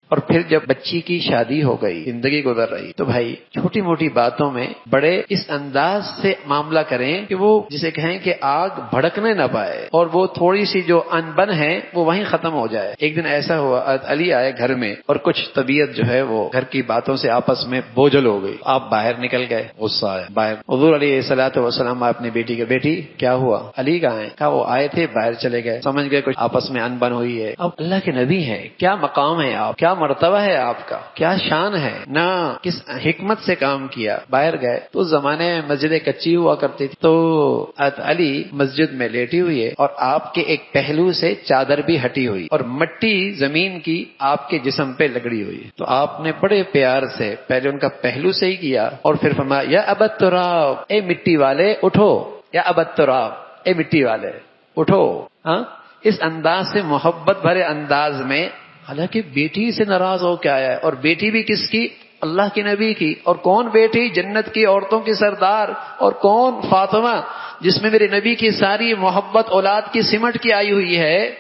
اور پھر جب بچی کی شادی ہو گئی، زندگی گزر رہی، تو بھائی چھوٹی موٹی باتوں میں بڑے اس انداز سے معاملہ کریں کہ وہ جسے کہیں کہ آگ بھڑکنے نہ پائے، اور وہ تھوڑی سی جو انبن ہے وہ وہیں ختم ہو جائے۔ ایک دن ایسا ہوا، علی آئے گھر میں اور کچھ طبیعت جو ہے وہ گھر کی باتوں سے آپس میں بوجھل ہو گئی، آپ باہر نکل گئے، غصہ آیا باہر، حضور علیہ الصلوۃ والسلام اپنی بیٹی کے، بیٹی کیا ہوا؟ علی کہاں ہے؟ کہا وہ آئے تھے باہر چلے گئے، سمجھ گئے کچھ آپس میں انبن ہوئی ہے۔ اب اللہ کے نبی ہیں، کیا مقام ہے آپ، کیا مرتبہ ہے آپ کا، کیا شان ہے، نہ کس حکمت سے کام کیا، باہر گئے۔ تو اس زمانے میں مسجدیں کچی ہوا کرتی تھی، تو علی مسجد میں لیٹی ہوئی ہے اور آپ کے ایک پہلو سے چادر بھی ہٹی ہوئی اور مٹی زمین کی آپ کے جسم پہ لگڑی ہوئی، تو آپ نے بڑے پیار سے پہلے ان کا پہلو سے ہی کیا اور پھر فرمایا یا ابا التراب، اے مٹی والے اٹھو، یا ابا التراب، اے مٹی والے اٹھو۔ ہاں، اس انداز سے، محبت بھرے انداز میں، حالانکہ بیٹی سے ناراض ہو کے آیا ہے، اور بیٹی بھی کس کی؟ اللہ کے نبی کی۔ اور کون بیٹی؟ جنت کی عورتوں کی سردار، اور کون؟ فاطمہ، جس میں میرے نبی کی ساری محبت اولاد کی سمٹ کی آئی ہوئی ہے،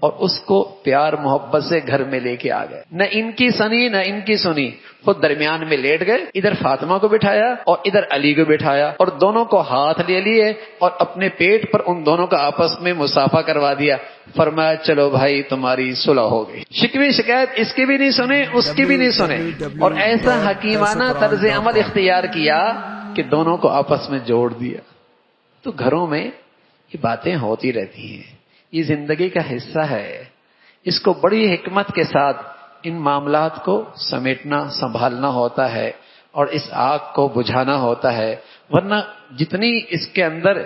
اور اس کو پیار محبت سے گھر میں لے کے آ گئے، نہ ان کی سنی نہ ان کی سنی، خود درمیان میں لیٹ گئے، ادھر فاطمہ کو بٹھایا اور ادھر علی کو بٹھایا، اور دونوں کو ہاتھ لے لیے اور اپنے پیٹ پر ان دونوں کا آپس میں مصافحہ کروا دیا، فرمایا چلو بھائی تمہاری صلح ہو گئی۔ شکوے شکایت اس کی بھی نہیں سنے، اس کی بھی نہیں سنے، اور ایسا حکیمانہ طرز عمل اختیار کیا کہ دونوں کو آپس میں جوڑ دیا۔ تو گھروں میں یہ باتیں ہوتی رہتی ہیں، یہ زندگی کا حصہ ہے، اس کو بڑی حکمت کے ساتھ ان معاملات کو سمیٹنا، سنبھالنا ہوتا ہے، اور اس آگ کو بجھانا ہوتا ہے، ورنہ جتنی اس کے اندر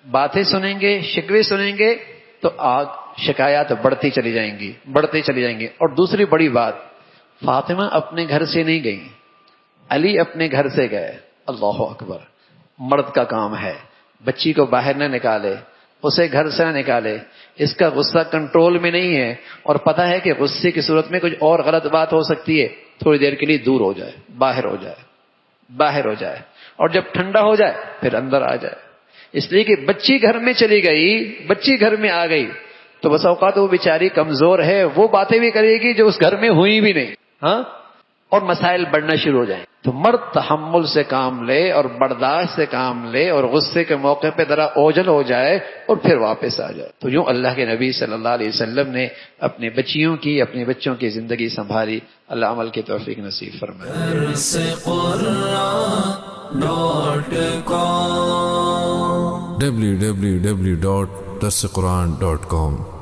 باتیں سنیں گے، شکوے سنیں گے، تو آگ، شکایات بڑھتی چلی جائیں گی، بڑھتی چلی جائیں گی۔ اور دوسری بڑی بات، فاطمہ اپنے گھر سے نہیں گئی، علی اپنے گھر سے گئے۔ اللہ اکبر، مرد کا کام ہے، بچی کو باہر نہ نکالے، اسے گھر سے نہ نکالے، اس کا غصہ کنٹرول میں نہیں ہے، اور پتہ ہے کہ غصے کی صورت میں کچھ اور غلط بات ہو سکتی ہے، تھوڑی دیر کے لیے دور ہو جائے، باہر ہو جائے، باہر ہو جائے، اور جب ٹھنڈا ہو جائے پھر اندر آ جائے۔ اس لیے کہ بچی گھر میں چلی گئی، بچی گھر میں آ گئی، تو بس اوقات وہ بیچاری کمزور ہے، وہ باتیں بھی کرے گی جو اس گھر میں ہوئی بھی نہیں، ہاں، اور مسائل بڑھنا شروع ہو جائیں۔ تو مرد تحمل سے کام لے اور برداشت سے کام لے، اور غصے کے موقع پہ ذرا اوجھل ہو جائے اور پھر واپس آ جائے۔ تو یوں اللہ کے نبی صلی اللہ علیہ وسلم نے اپنے بچیوں کی، اپنے بچوں کی زندگی سنبھالی۔ اللہ عمل کی توفیق نصیب فرمائے۔ www.darsequran.com